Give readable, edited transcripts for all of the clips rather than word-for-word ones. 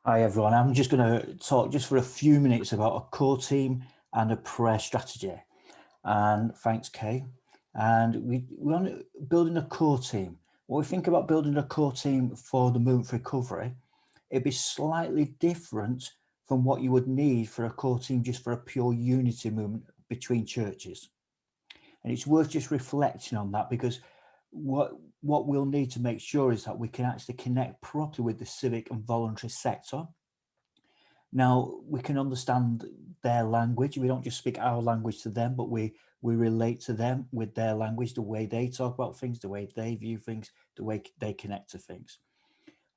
Hi everyone, I'm just going to talk just for a few minutes about a core team and a prayer strategy. And thanks, Kay. And we're on building a core team. When we think about building a core team for the Movement for Recovery, it'd be slightly different from what you would need for a core team just for a pure unity movement between churches. And it's worth just reflecting on that because what we'll need to make sure is that we can actually connect properly with the civic and voluntary sector. Now, we can understand their language. We don't just speak our language to them, but we relate to them with their language, the way they talk about things, the way they view things, the way they connect to things.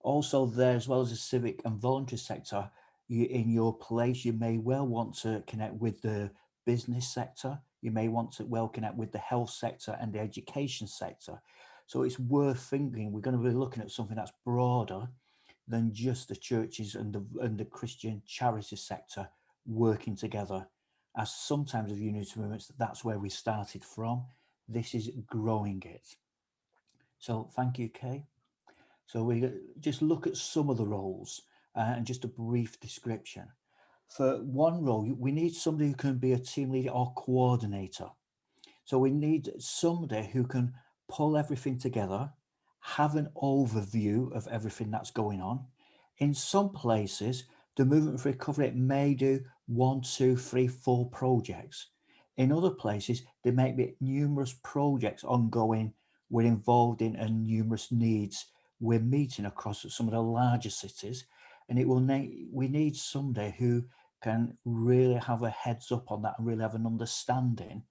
Also, there, as well as the civic and voluntary sector, in your place, you may well want to connect with the business sector. You may want to well connect with the health sector and the education sector. So it's worth thinking. We're going to be looking at something that's broader than just the churches and the Christian charity sector working together. As sometimes of unity movements, that's where we started from. This is growing it. So thank you, Kay. So we just look at some of the roles and just a brief description. For one role, we need somebody who can be a team leader or coordinator. So we need somebody who can pull everything together, have an overview of everything that's going on. In some places, the Movement for Recovery may do 1, 2, 3, 4 projects. In other places, there may be numerous projects ongoing. We're involved in and numerous needs we're meeting across some of the larger cities, and we need somebody who can really have a heads up on that and really have an understanding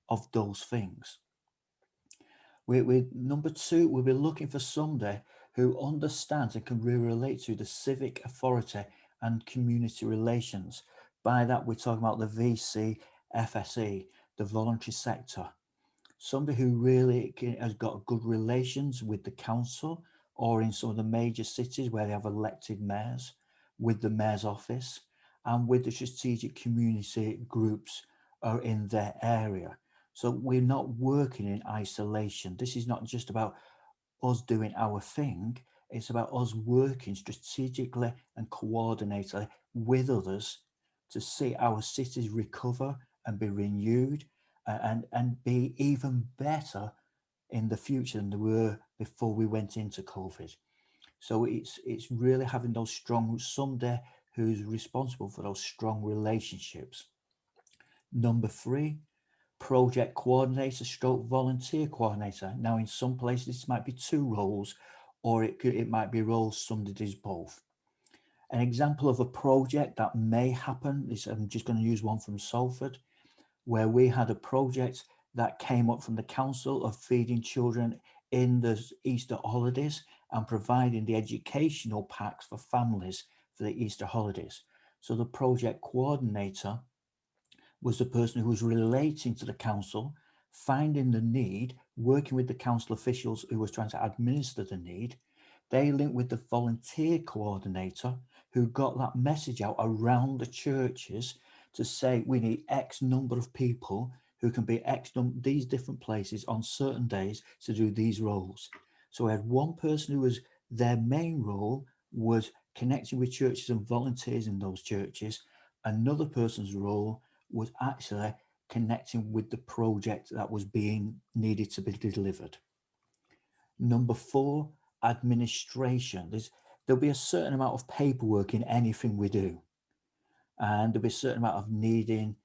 of those things. We number two, we'll be looking for somebody who understands and can really relate to the civic authority and community relations. By that, we're talking about the VC, FSE, the voluntary sector. Somebody who really has got good relations with the council or in some of the major cities where they have elected mayors, with the mayor's office and with the strategic community groups are in their area. So we're not working in isolation. This is not just about us doing our thing. It's about us working strategically and coordinatedly with others to see our cities recover and be renewed and be even better in the future than they were before we went into COVID. So it's really having those strong somebody who's responsible for those strong relationships. Number three, project coordinator stroke volunteer coordinator. Now in some places this might be two roles, or it might be roles somebody does both. An example of a project that may happen is, I'm just going to use one from Salford, where we had a project that came up from the council of feeding children in the Easter holidays and providing the educational packs for families for the Easter holidays. So the project coordinator was the person who was relating to the council, finding the need, working with the council officials who was trying to administer the need. They linked with the volunteer coordinator who got that message out around the churches to say we need X number of people who can be these different places on certain days to do these roles. So we had one person who was their main role was connecting with churches and volunteers in those churches. Another person's role was actually connecting with the project that was being needed to be delivered. Number four, administration. There'll be a certain amount of paperwork in anything we do. And there'll be a certain amount of needing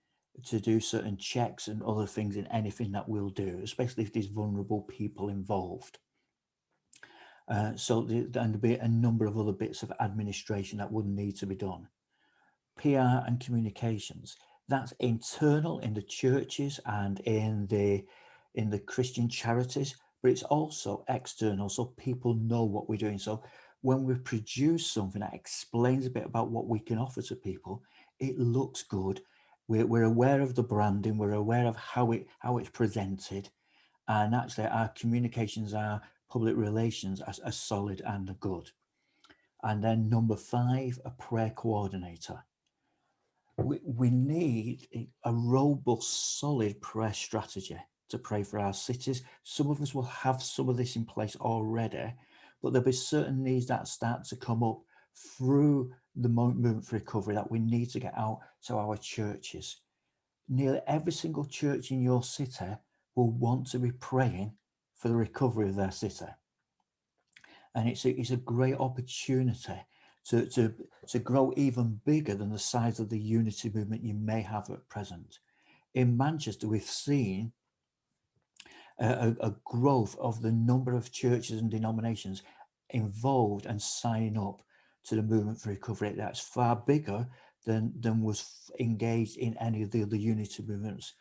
to do certain checks and other things in anything that we'll do, especially if there's vulnerable people involved. And there'll be a number of other bits of administration that would need to be done. PR and communications. That's internal in the churches and in the Christian charities, but it's also external, so people know what we're doing. So when we produce something that explains a bit about what we can offer to people, it looks good. We're aware of the branding, we're aware of how it's presented, and actually our communications, our public relations are solid and good. And then number five, a prayer coordinator. We need a robust, solid prayer strategy to pray for our cities. Some of us will have some of this in place already, but there'll be certain needs that start to come up through the movement for recovery that we need to get out to our churches. Nearly every single church in your city will want to be praying for the recovery of their city. And it's a great opportunity to grow even bigger than the size of the unity movement you may have at present. In Manchester, we've seen a growth of the number of churches and denominations involved and signing up to the movement for recovery. That's far bigger than was engaged in any of the other unity movements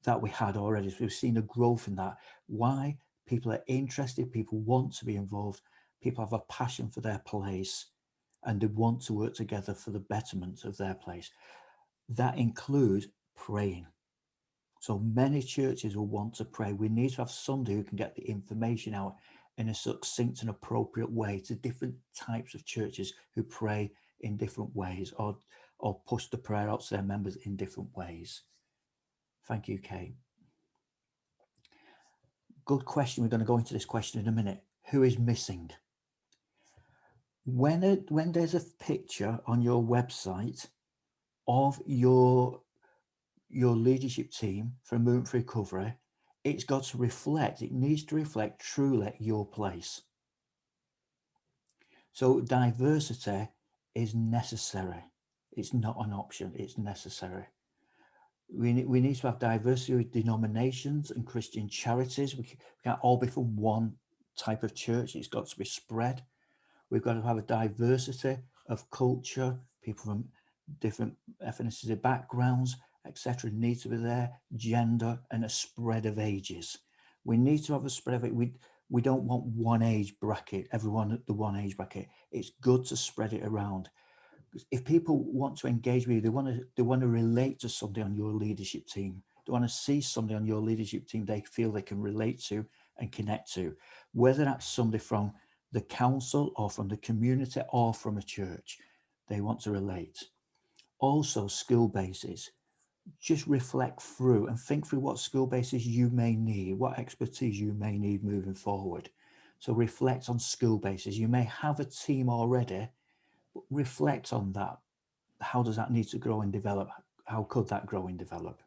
that we had already. So we've seen a growth in that. Why? People are interested, people want to be involved, people have a passion for their place, and they want to work together for the betterment of their place. That includes praying. So many churches will want to pray. We need to have somebody who can get the information out in a succinct and appropriate way to different types of churches who pray in different ways or push the prayer out to their members in different ways. Thank you, Kate. Good question. We're going to go into this question in a minute. Who is missing? When there's a picture on your website of your leadership team for Movement for Recovery, it's got to reflect, it needs to reflect truly your place. So diversity is necessary. It's not an option, it's necessary. We need to have diversity of denominations and Christian charities. We can't all be from one type of church. It's got to be spread. We've got to have a diversity of culture, people from different ethnicity backgrounds, etc. need to be there, gender, and a spread of ages. We need to have a spread of it. We don't want one age bracket, everyone at the one age bracket. It's good to spread it around. If people want to engage with you, they want to relate to somebody on your leadership team. They want to see somebody on your leadership team they feel they can relate to and connect to, whether that's somebody from the council or from the community or from a church. They want to relate. Also, skill bases. Just reflect through and think through what skill bases you may need, what expertise you may need moving forward. So reflect on skill bases. You may have a team already, but reflect on that. How does that need to grow and develop? How could that grow and develop?